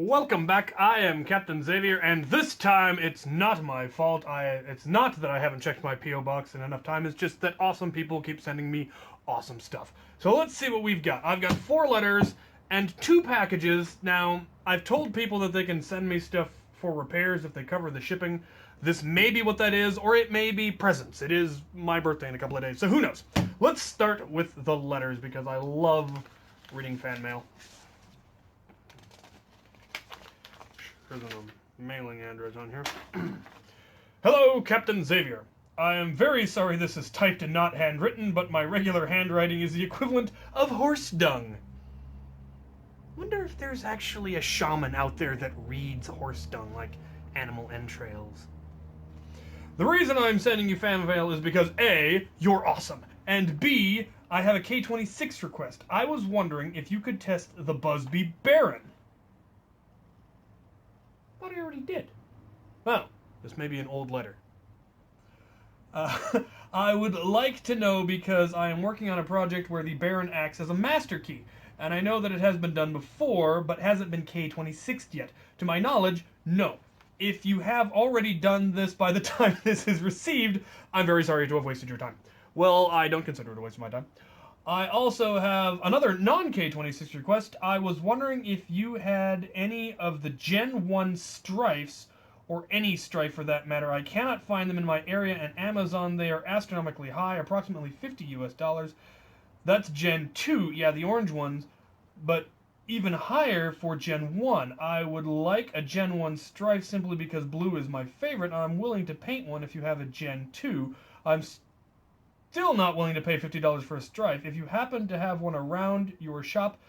Welcome back. I am Captain Xavier, and this time it's not my fault. It's not that I haven't checked my P.O. box in enough time. It's just that awesome people keep sending me awesome stuff. So let's see what we've got. I've got 4 letters and 2 packages. Now, I've told people that they can send me stuff for repairs if they cover the shipping. This may be what that is, or it may be presents. It is my birthday in a couple of days, so who knows? Let's start with the letters because I love reading fan mail. There's a mailing address on here. Hello, Captain Xavier. I am very sorry this is typed and not handwritten, but my regular handwriting is the equivalent of horse dung. Wonder if there's actually a shaman out there that reads horse dung like animal entrails. The reason I'm sending you fan mail is because A, you're awesome, and B, I have a K-26 request. I was wondering if you could test the Busby Baron. Thought I already did. Well, this may be an old letter. I would like to know because I am working on a project where the Baron acts as a master key, and I know that it has been done before, but hasn't been K-26'd yet. To my knowledge, no. If you have already done this by the time this is received, I'm very sorry to have wasted your time. Well, I don't consider it a waste of my time. I also have another non-K-26 request. I was wondering if you had any of the Gen 1 strifes, or any strife for that matter. I cannot find them in my area, and Amazon they are astronomically high, approximately $50 US. That's Gen 2, yeah, the orange ones, but even higher for Gen 1. I would like a Gen 1 strife simply because blue is my favorite, and I'm willing to paint one if you have a Gen 2. I'm still not willing to pay $50 for a strife. If you happen to have one around your shop,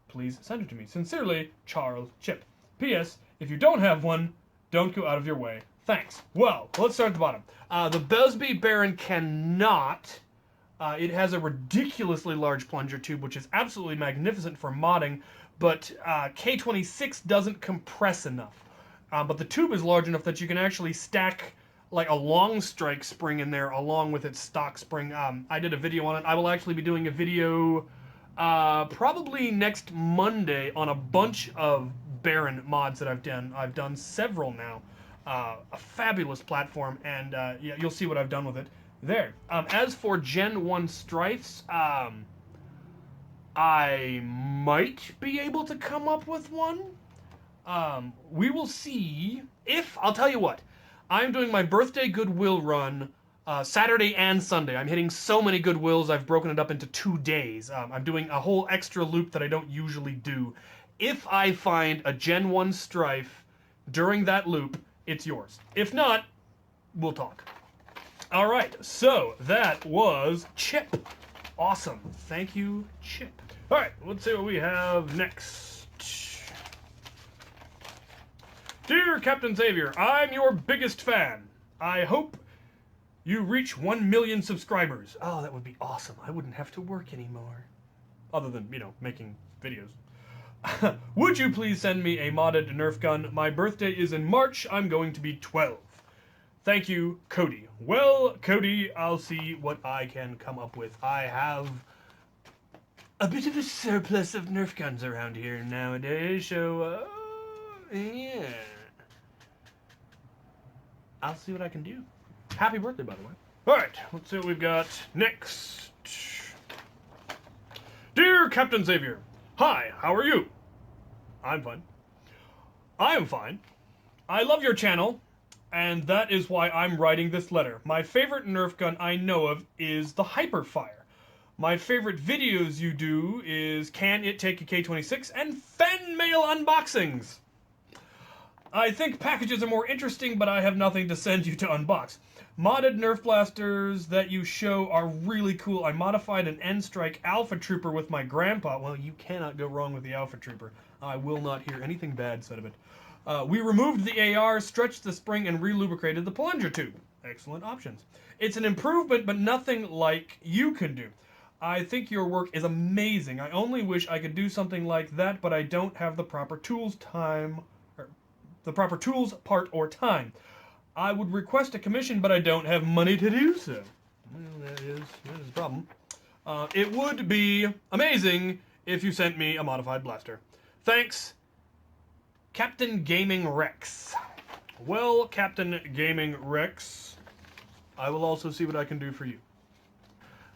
please send it to me. Sincerely, Charles Chip. P.S. If you don't have one, don't go out of your way. Thanks. Well, let's start at the bottom. The Busby Baron cannot. It has a ridiculously large plunger tube, which is absolutely magnificent for modding, but K-26 doesn't compress enough. But the tube is large enough that you can actually stack like a long strike spring in there along with its stock spring. I did a video on it. I will actually be doing a video probably next Monday on a bunch of Baron mods that I've done. I've done several now. A fabulous platform, and yeah, you'll see what I've done with it there. As for Gen 1 strifes, I might be able to come up with one. We will see if, I'll tell you what, I'm doing my birthday Goodwill run Saturday and Sunday. I'm hitting so many Goodwills, I've broken it up into 2 days. I'm doing a whole extra loop that I don't usually do. If I find a Gen 1 strife during that loop, it's yours. If not, we'll talk. Alright, so that was Chip. Awesome. Thank you, Chip. Alright, let's see what we have next. Dear Captain Xavier, I'm your biggest fan. I hope you reach 1 million subscribers. Oh, that would be awesome. I wouldn't have to work anymore. Other than, you know, making videos. Would you please send me a modded Nerf gun? My birthday is in March. I'm going to be 12. Thank you, Cody. Well, Cody, I'll see what I can come up with. I have a bit of a surplus of Nerf guns around here nowadays, so, yeah. I'll see what I can do. Happy birthday, by the way. Alright, let's see what we've got next. Dear Captain Xavier, hi, how are you? I'm fine. I am fine. I love your channel, and that is why I'm writing this letter. My favorite Nerf gun I know of is the Hyperfire. My favorite videos you do is Can It Take a K-26 and fan mail unboxings. I think packages are more interesting, but I have nothing to send you to unbox. Modded Nerf blasters that you show are really cool. I modified an N-Strike Alpha Trooper with my grandpa. Well, you cannot go wrong with the Alpha Trooper. I will not hear anything bad said of it. We removed the AR, stretched the spring, and re-lubricated the plunger tube. Excellent options. It's an improvement, but nothing like you can do. I think your work is amazing. I only wish I could do something like that, but I don't have the proper tools, part, or time. I would request a commission, but I don't have money to do so. Well, that is a problem. It would be amazing if you sent me a modified blaster. Thanks, Captain Gaming Rex. Well, Captain Gaming Rex, I will also see what I can do for you.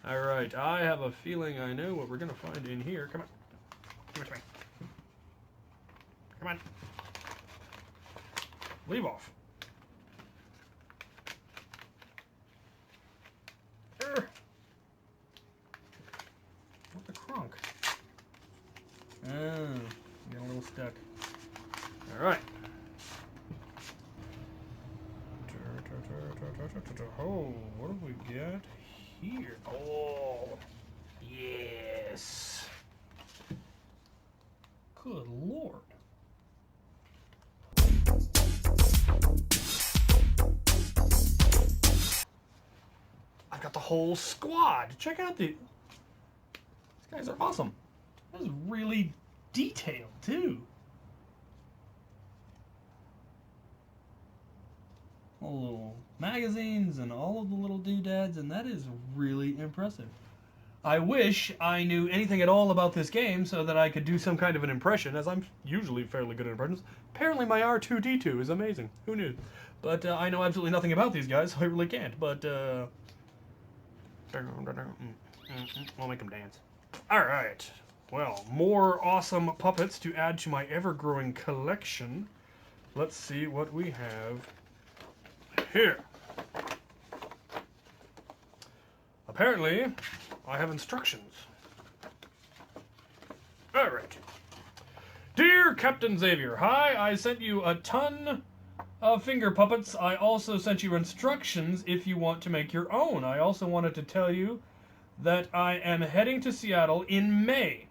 Alright, I have a feeling I know what we're going to find in here. Come on. Give it to me. Come on. Leave off. What the crunk? Oh, got a little stuck. Alright. Oh, what have we got here? Oh, yes. Good Lord. I've got the whole squad. Check out these guys are awesome. That is really detailed too. All the little magazines and all of the little doodads, and that is really impressive. I wish I knew anything at all about this game so that I could do some kind of an impression, as I'm usually fairly good at impressions. Apparently my R2-D2 is amazing. Who knew? But I know absolutely nothing about these guys, so I really can't. But, I'll make them dance. Alright. Well, more awesome puppets to add to my ever-growing collection. Let's see what we have here. Apparently, I have instructions. Alright. Dear Captain Xavier, hi, I sent you a ton of finger puppets. I also sent you instructions if you want to make your own. I also wanted to tell you that I am heading to Seattle in May.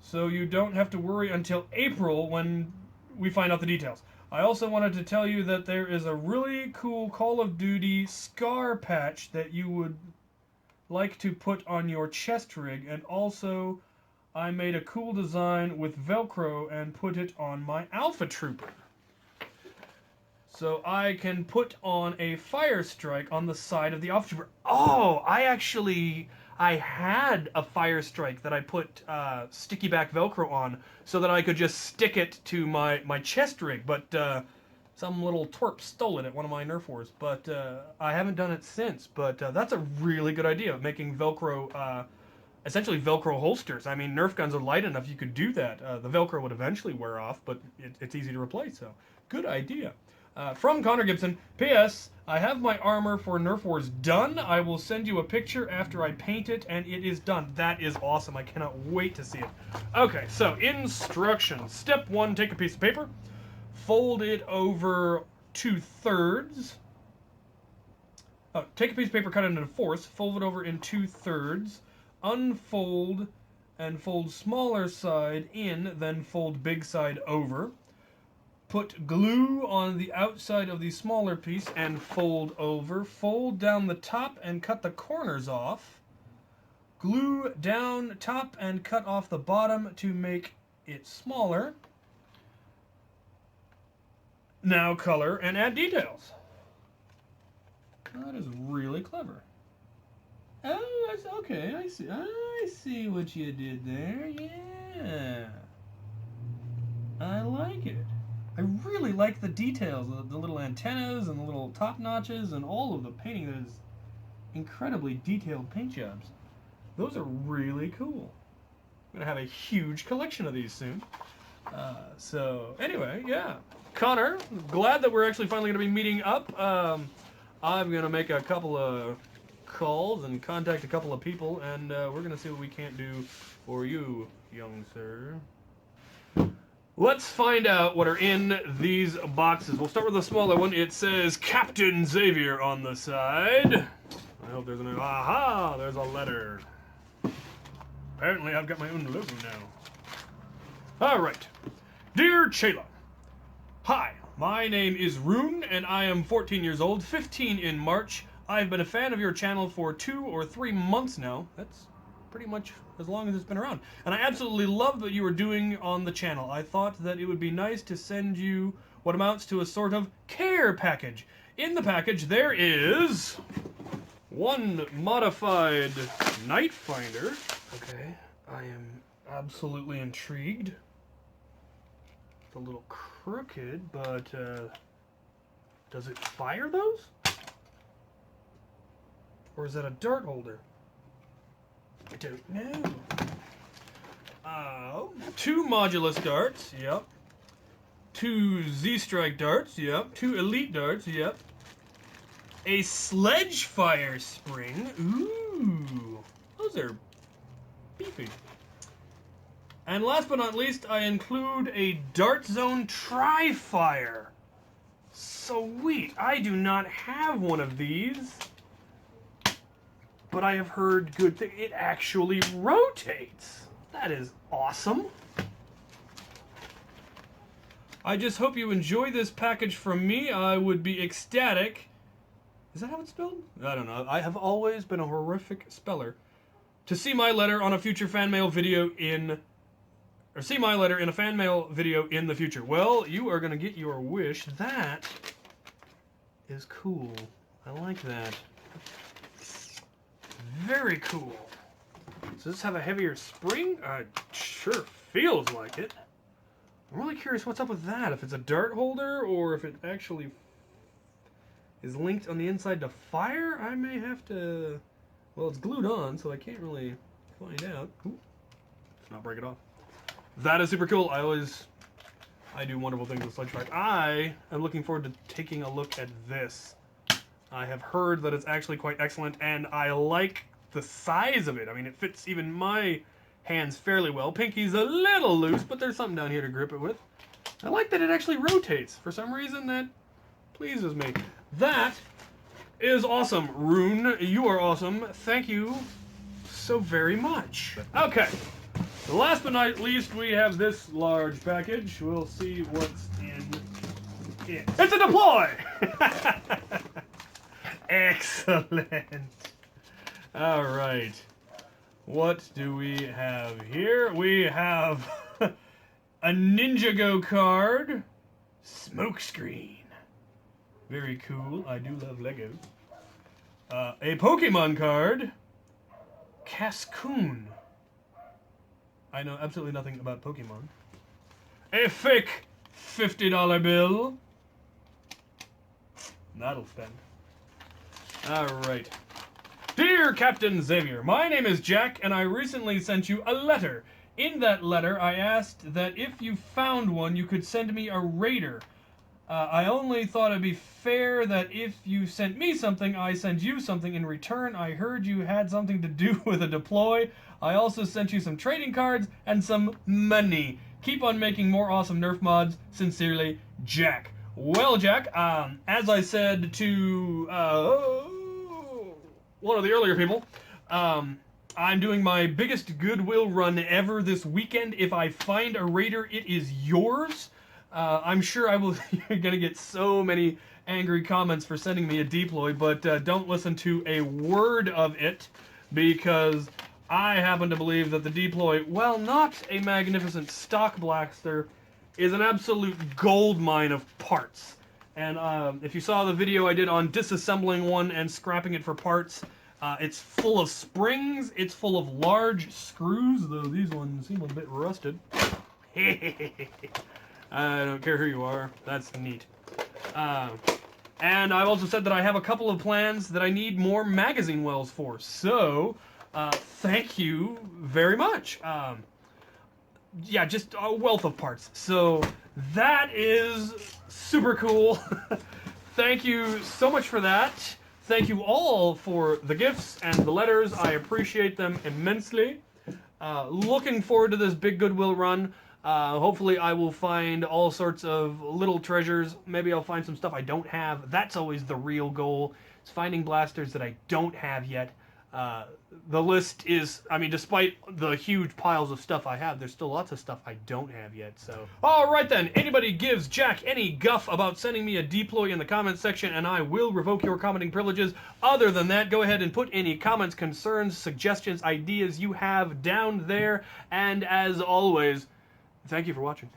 So you don't have to worry until April when we find out the details. I also wanted to tell you that there is a really cool Call of Duty scar patch that you would like to put on your chest rig, and also I made a cool design with Velcro and put it on my Alpha Trooper. So I can put on a fire strike on the side of the Alpha Trooper. Oh, I had a fire strike that I put sticky back Velcro on so that I could just stick it to my chest rig, but some little twerp stole it at one of my Nerf wars. But I haven't done it since, but that's a really good idea, making Velcro, essentially Velcro holsters. I mean, Nerf guns are light enough, you could do that. The Velcro would eventually wear off, but it's easy to replace, so good idea. From Connor Gibson, P.S. I have my armor for Nerf Wars done. I will send you a picture after I paint it, and it is done. That is awesome. I cannot wait to see it. Okay, so instructions. Step 1, take a piece of paper, fold it over 2/3. Oh, take a piece of paper, cut it into 4ths, fold it over in 2/3, unfold and fold smaller side in, then fold big side over. Put glue on the outside of the smaller piece and fold over. Fold down the top and cut the corners off. Glue down top and cut off the bottom to make it smaller. Now color and add details. That is really clever. Oh, that's okay. I see. I see what you did there. Yeah. I like it. I really like the details, the little antennas and the little top notches and all of the painting. That is incredibly detailed paint jobs. Those are really cool. I'm going to have a huge collection of these soon. So anyway, yeah. Connor, glad that we're actually finally going to be meeting up. I'm going to make a couple of calls and contact a couple of people, and we're going to see what we can't do for you, young sir. Let's find out what are in these boxes. We'll start with the smaller one. It says Captain Xavier on the side. I hope there's an... Aha! There's a letter. Apparently I've got my own logo now. Alright. Dear Chaylo. Hi, my name is Rune, and I am 14 years old, 15 in March. I've been a fan of your channel for 2 or 3 months now. That's pretty much as long as it's been around. And I absolutely love what you are doing on the channel. I thought that it would be nice to send you what amounts to a sort of care package. In the package there is one modified night finder. Okay, I am absolutely intrigued. a little crooked, but does it fire those? Or is that a dart holder? I don't know. 2 modulus darts, yep. 2 Z-Strike darts, yep. 2 elite darts, yep. A sledge fire spring. Ooh, those are beefy. And last but not least, I include a Dart Zone Tri-Fire. Sweet. I do not have one of these, but I have heard good things. It actually rotates. That is awesome. I just hope you enjoy this package from me. I would be ecstatic. Is that how it's spelled? I don't know. I have always been a horrific speller. To see my letter on a future fan mail video or see my letter in a fan mail video in the future. Well, you are going to get your wish. That is cool. I like that. Very cool. Does this have a heavier spring? Sure feels like it. I'm really curious what's up with that. If it's a dart holder or if it actually is linked on the inside to fire, I may have to... Well, it's glued on, so I can't really find out. Ooh. Let's not break it off. That is super cool. I do wonderful things with Sledge Fire. I am looking forward to taking a look at this. I have heard that it's actually quite excellent, and I like the size of it. I mean, it fits even my hands fairly well. Pinky's a little loose, but there's something down here to grip it with. I like that it actually rotates. For some reason, that pleases me. That is awesome. Rune, you are awesome. Thank you so very much. Okay. Last but not least, we have this large package. We'll see what's in it. It's a deploy! Excellent. All right. What do we have here? We have a Ninjago card. Smokescreen. Very cool. I do love Legos. A Pokemon card. Cascoon. I know absolutely nothing about Pokemon. A fake $50 bill. That'll spend. Alright. Dear Captain Xavier, my name is Jack, and I recently sent you a letter. In that letter, I asked that if you found one, you could send me a raider. I only thought it'd be fair that if you sent me something, I send you something in return. I heard you had something to do with a deploy. I also sent you some trading cards and some money. Keep on making more awesome Nerf mods. Sincerely, Jack. Well, Jack, as I said to one of the earlier people, I'm doing my biggest Goodwill run ever this weekend. If I find a raider, it is yours. I'm sure you're going to get so many angry comments for sending me a deploy, but don't listen to a word of it, because I happen to believe that the deploy, while not a magnificent stock blaster, is an absolute gold mine of parts. And if you saw the video I did on disassembling one and scrapping it for parts, it's full of springs, it's full of large screws, though these ones seem a bit rusted. I don't care who you are. That's neat. And I've also said that I have a couple of plans that I need more magazine wells for. So, thank you very much. Yeah, just a wealth of parts. So, that is super cool. Thank you so much for that. Thank you all for the gifts and the letters. I appreciate them immensely. Looking forward to this big Goodwill run. Hopefully I will find all sorts of little treasures. Maybe I'll find some stuff I don't have. That's always the real goal, is finding blasters that I don't have yet. The list is, I mean, despite the huge piles of stuff I have, there's still lots of stuff I don't have yet, so. Alright then, anybody gives Jack any guff about sending me a deploy in the comments section, and I will revoke your commenting privileges. Other than that, go ahead and put any comments, concerns, suggestions, ideas you have down there, and as always, thank you for watching.